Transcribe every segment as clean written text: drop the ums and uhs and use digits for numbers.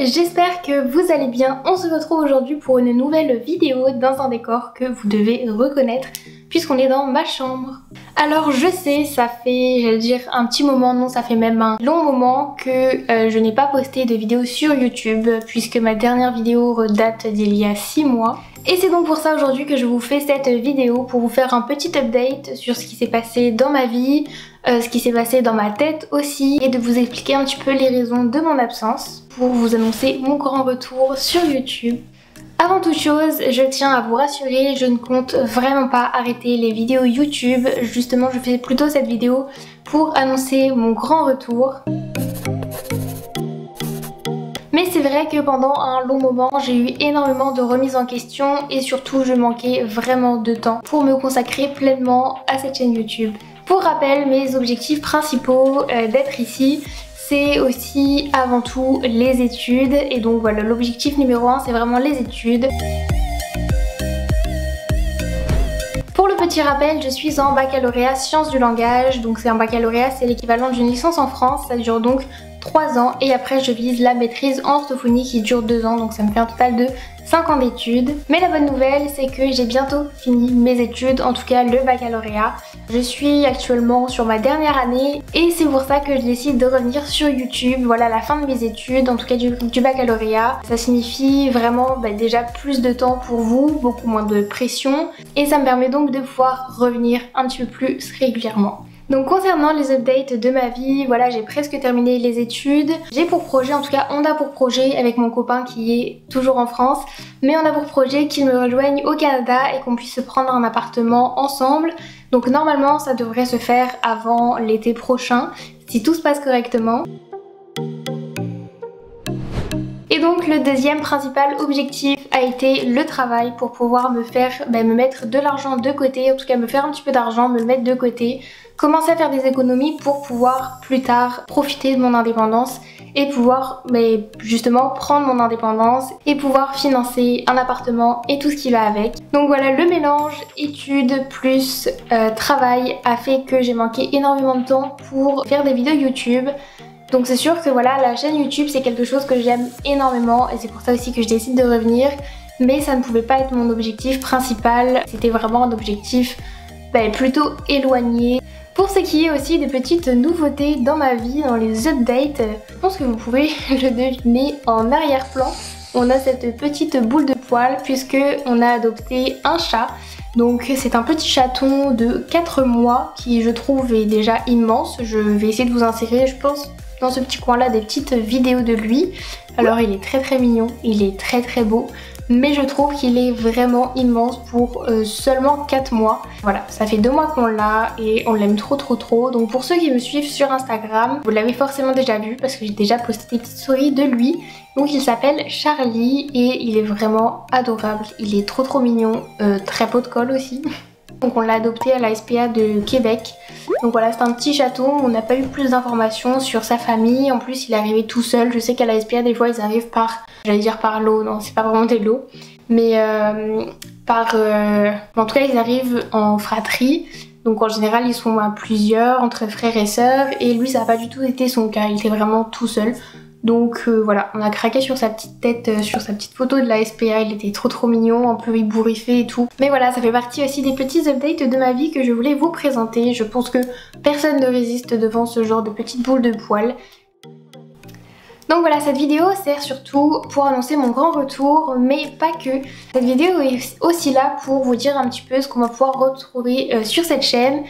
j'espère que vous allez bien. On se retrouve aujourd'hui pour une nouvelle vidéo dans un décor que vous devez reconnaître puisqu'on est dans ma chambre. Alors je sais, ça fait, j'allais dire un petit moment, non ça fait même un long moment que je n'ai pas posté de vidéo sur YouTube puisque ma dernière vidéo date d'il y a 6 mois. Et c'est donc pour ça aujourd'hui que je vous fais cette vidéo pour vous faire un petit update sur ce qui s'est passé dans ma vie, ce qui s'est passé dans ma tête aussi, et de vous expliquer un petit peu les raisons de mon absence pour vous annoncer mon grand retour sur YouTube. Avant toute chose, je tiens à vous rassurer, je ne compte vraiment pas arrêter les vidéos YouTube. Justement, je fais plutôt cette vidéo pour annoncer mon grand retour. Mais c'est vrai que pendant un long moment, j'ai eu énormément de remises en question et surtout, je manquais vraiment de temps pour me consacrer pleinement à cette chaîne YouTube. Pour rappel, mes objectifs principaux d'être ici, c'est aussi avant tout les études. Et donc voilà, l'objectif numéro 1, c'est vraiment les études. Pour le petit rappel, je suis en baccalauréat sciences du langage. Donc c'est un baccalauréat, c'est l'équivalent d'une licence en France. Ça dure donc 3 ans et après je vise la maîtrise en orthophonie qui dure 2 ans. Donc ça me fait un total de 5 ans d'études. Mais la bonne nouvelle, c'est que j'ai bientôt fini mes études, en tout cas le baccalauréat. Je suis actuellement sur ma dernière année et c'est pour ça que je décide de revenir sur YouTube. Voilà la fin de mes études, en tout cas du baccalauréat. Ça signifie vraiment déjà plus de temps pour vous, beaucoup moins de pression et ça me permet donc de pouvoir revenir un petit peu plus régulièrement. Donc concernant les updates de ma vie, voilà, j'ai presque terminé les études. J'ai pour projet, en tout cas on a pour projet avec mon copain qui est toujours en France, mais on a pour projet qu'il me rejoigne au Canada et qu'on puisse se prendre un appartement ensemble. Donc normalement ça devrait se faire avant l'été prochain, si tout se passe correctement. Et donc le deuxième principal objectif a été le travail pour pouvoir me mettre de l'argent de côté, en tout cas me faire un petit peu d'argent, me le mettre de côté, commencer à faire des économies pour pouvoir plus tard profiter de mon indépendance et pouvoir justement prendre mon indépendance et pouvoir financer un appartement et tout ce qui va avec. Donc voilà, le mélange études plus travail a fait que j'ai manqué énormément de temps pour faire des vidéos YouTube. Donc c'est sûr que voilà, la chaîne YouTube c'est quelque chose que j'aime énormément et c'est pour ça aussi que je décide de revenir. Mais ça ne pouvait pas être mon objectif principal, c'était vraiment un objectif plutôt éloigné. Pour ce qui est aussi des petites nouveautés dans ma vie, dans les updates, je pense que vous pouvez le deviner en arrière-plan. On a cette petite boule de poil puisque on a adopté un chat. Donc c'est un petit chaton de 4 mois qui je trouve est déjà immense. Je vais essayer de vous insérer, je pense, dans ce petit coin là des petites vidéos de lui. Alors il est très mignon, il est très beau. Mais je trouve qu'il est vraiment immense pour seulement 4 mois. Voilà, ça fait 2 mois qu'on l'a et on l'aime trop. Donc pour ceux qui me suivent sur Instagram, vous l'avez forcément déjà vu parce que j'ai déjà posté des petites stories de lui. Donc il s'appelle Charlie et il est vraiment adorable. Il est trop mignon, très pot de colle aussi. Donc on l'a adopté à la SPA de Québec. Donc voilà, c'est un petit chaton, on n'a pas eu plus d'informations sur sa famille. En plus il est arrivé tout seul, je sais qu'à la SPA des fois ils arrivent par, j'allais dire par lot, non c'est pas vraiment des lots. Mais en tout cas ils arrivent en fratrie. Donc en général ils sont à plusieurs, entre frères et sœurs. Et lui ça n'a pas du tout été son cas, il était vraiment tout seul. Donc voilà, on a craqué sur sa petite tête, sur sa petite photo de la SPA, il était trop mignon, un peu ébouriffé et tout. Mais voilà, ça fait partie aussi des petits updates de ma vie que je voulais vous présenter. Je pense que personne ne résiste devant ce genre de petites boules de poils. Donc voilà, cette vidéo sert surtout pour annoncer mon grand retour, mais pas que. Cette vidéo est aussi là pour vous dire un petit peu ce qu'on va pouvoir retrouver sur cette chaîne.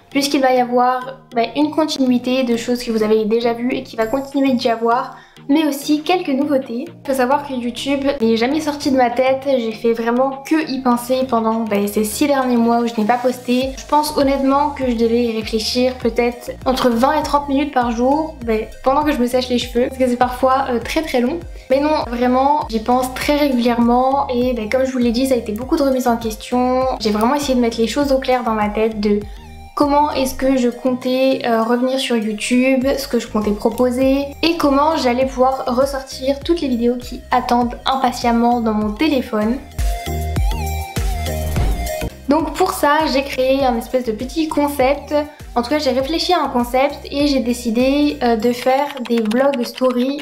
Puisqu'il va y avoir une continuité de choses que vous avez déjà vues et qui va continuer d'y avoir, mais aussi quelques nouveautés. Il faut savoir que YouTube n'est jamais sorti de ma tête, j'ai fait vraiment que y penser pendant ces 6 derniers mois où je n'ai pas posté. Je pense honnêtement que je devais y réfléchir peut-être entre 20 et 30 minutes par jour pendant que je me sèche les cheveux, parce que c'est parfois très long. Mais non, vraiment, j'y pense très régulièrement et comme je vous l'ai dit, ça a été beaucoup de remises en question. J'ai vraiment essayé de mettre les choses au clair dans ma tête de comment est-ce que je comptais revenir sur YouTube, ce que je comptais proposer et comment j'allais pouvoir ressortir toutes les vidéos qui attendent impatiemment dans mon téléphone. Donc pour ça, j'ai créé un espèce de petit concept En tout cas j'ai réfléchi à un concept et j'ai décidé de faire des vlogs story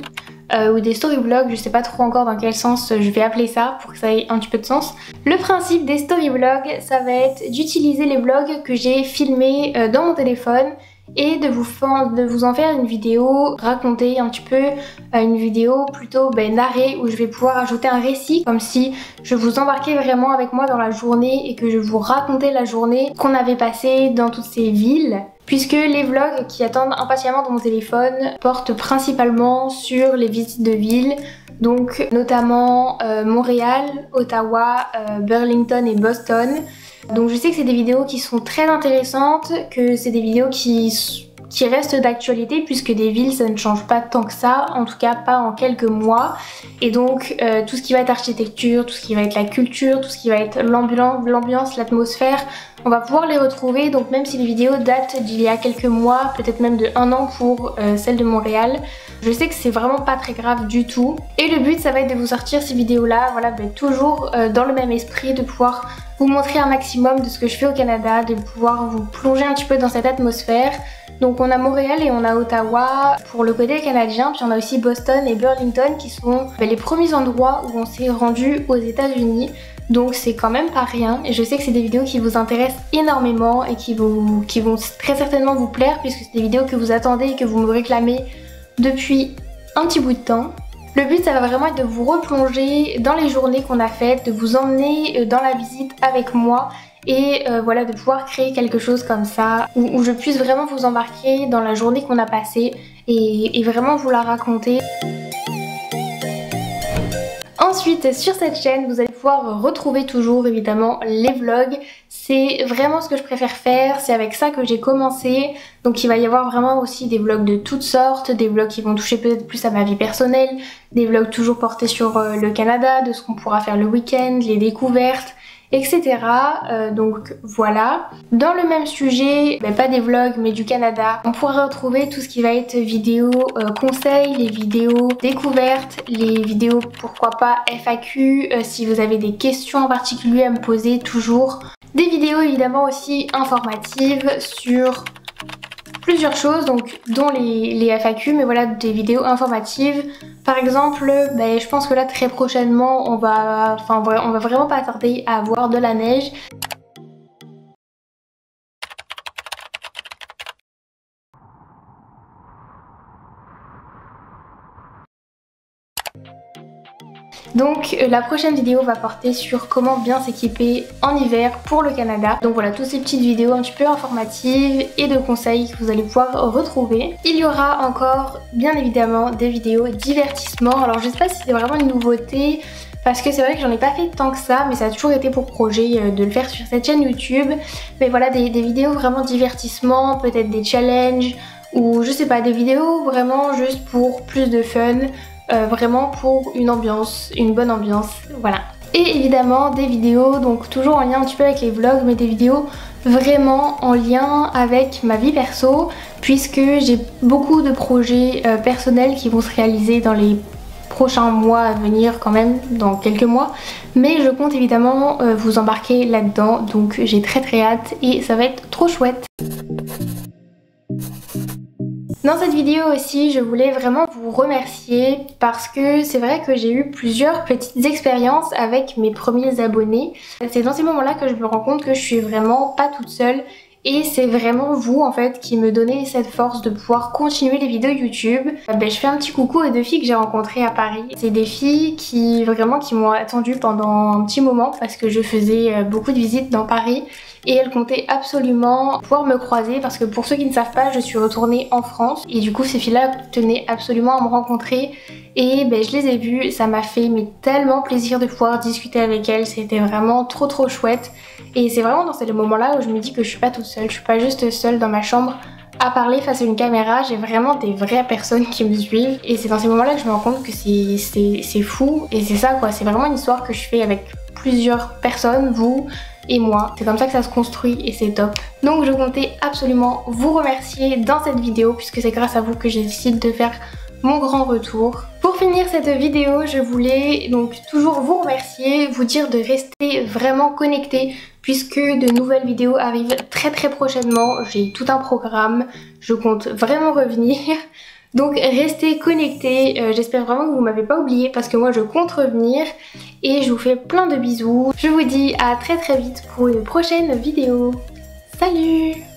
ou des story vlogs, je sais pas trop encore dans quel sens je vais appeler ça pour que ça ait un petit peu de sens. Le principe des story vlogs, ça va être d'utiliser les vlogs que j'ai filmés dans mon téléphone et de vous en faire une vidéo racontée un petit peu, une vidéo plutôt narrée où je vais pouvoir ajouter un récit comme si je vous embarquais vraiment avec moi dans la journée et que je vous racontais la journée qu'on avait passée dans toutes ces villes. Puisque les vlogs qui attendent impatiemment dans mon téléphone portent principalement sur les visites de villes, donc notamment Montréal, Ottawa, Burlington et Boston. Donc je sais que c'est des vidéos qui sont très intéressantes, que c'est des vidéos qui restent d'actualité puisque des villes ça ne change pas tant que ça, en tout cas pas en quelques mois. Et donc tout ce qui va être architecture, tout ce qui va être la culture, tout ce qui va être l'ambiance, l'atmosphère, on va pouvoir les retrouver. Donc même si les vidéos datent d'il y a quelques mois, peut-être même de 1 an pour celle de Montréal, je sais que c'est vraiment pas très grave du tout. Et le but ça va être de vous sortir ces vidéos là, voilà, toujours dans le même esprit, de pouvoir vous montrer un maximum de ce que je fais au Canada, de pouvoir vous plonger un petit peu dans cette atmosphère. Donc on a Montréal et on a Ottawa pour le côté canadien, puis on a aussi Boston et Burlington qui sont les premiers endroits où on s'est rendu aux États-Unis. Donc c'est quand même pas rien et je sais que c'est des vidéos qui vous intéressent énormément et qui vont très certainement vous plaire puisque c'est des vidéos que vous attendez et que vous me réclamez depuis un petit bout de temps. Le but ça va vraiment être de vous replonger dans les journées qu'on a faites, de vous emmener dans la visite avec moi et voilà, de pouvoir créer quelque chose comme ça où je puisse vraiment vous embarquer dans la journée qu'on a passée et vraiment vous la raconter. Ensuite sur cette chaîne vous allez pouvoir retrouver toujours évidemment les vlogs. C'est vraiment ce que je préfère faire, c'est avec ça que j'ai commencé. Donc il va y avoir vraiment aussi des vlogs de toutes sortes, des vlogs qui vont toucher peut-être plus à ma vie personnelle, des vlogs toujours portés sur le Canada, de ce qu'on pourra faire le week-end, les découvertes, etc. Donc voilà. Dans le même sujet, pas des vlogs mais du Canada, on pourra retrouver tout ce qui va être vidéos conseils, les vidéos découvertes, les vidéos pourquoi pas FAQ, si vous avez des questions en particulier à me poser toujours. Des vidéos évidemment aussi informatives sur plusieurs choses, donc dont les FAQ, mais voilà, des vidéos informatives. Par exemple, je pense que là très prochainement on va vraiment pas tarder à avoir de la neige. Donc la prochaine vidéo va porter sur comment bien s'équiper en hiver pour le Canada. Donc voilà, toutes ces petites vidéos un petit peu informatives et de conseils que vous allez pouvoir retrouver. Il y aura encore bien évidemment des vidéos divertissement. Alors je sais pas si c'est vraiment une nouveauté parce que c'est vrai que j'en ai pas fait tant que ça, mais ça a toujours été pour projet de le faire sur cette chaîne YouTube. Mais voilà, des vidéos vraiment divertissement, peut-être des challenges ou je sais pas, des vidéos vraiment juste pour plus de fun. Vraiment pour une ambiance, une bonne ambiance, voilà. Et évidemment des vidéos, donc toujours en lien un petit peu avec les vlogs, mais des vidéos vraiment en lien avec ma vie perso, puisque j'ai beaucoup de projets personnels qui vont se réaliser dans les prochains mois à venir, quand même dans quelques mois, mais je compte évidemment vous embarquer là-dedans, donc j'ai très hâte et ça va être trop chouette. Dans cette vidéo aussi, je voulais vraiment vous remercier parce que c'est vrai que j'ai eu plusieurs petites expériences avec mes premiers abonnés. C'est dans ces moments-là que je me rends compte que je suis vraiment pas toute seule et c'est vraiment vous en fait qui me donnez cette force de pouvoir continuer les vidéos YouTube. Je fais un petit coucou aux 2 filles que j'ai rencontrées à Paris. C'est des filles qui m'ont attendu pendant un petit moment parce que je faisais beaucoup de visites dans Paris. Et elles comptaient absolument pouvoir me croiser parce que pour ceux qui ne savent pas, je suis retournée en France et du coup ces filles-là tenaient absolument à me rencontrer et je les ai vues, ça m'a fait tellement plaisir de pouvoir discuter avec elles, c'était vraiment trop chouette et c'est vraiment dans ces moments-là où je me dis que je suis pas toute seule, je suis pas juste seule dans ma chambre à parler face à une caméra, j'ai vraiment des vraies personnes qui me suivent et c'est dans ces moments-là que je me rends compte que c'est fou et c'est ça quoi, c'est vraiment une histoire que je fais avec plusieurs personnes, vous et moi. C'est comme ça que ça se construit et c'est top. Donc je comptais absolument vous remercier dans cette vidéo puisque c'est grâce à vous que j'ai décidé de faire mon grand retour. Pour finir cette vidéo, je voulais donc toujours vous remercier, vous dire de rester vraiment connectés puisque de nouvelles vidéos arrivent très prochainement. J'ai tout un programme, je compte vraiment revenir. Donc restez connectés, j'espère vraiment que vous m'avez pas oublié parce que moi je compte revenir et je vous fais plein de bisous. Je vous dis à très vite pour une prochaine vidéo. Salut!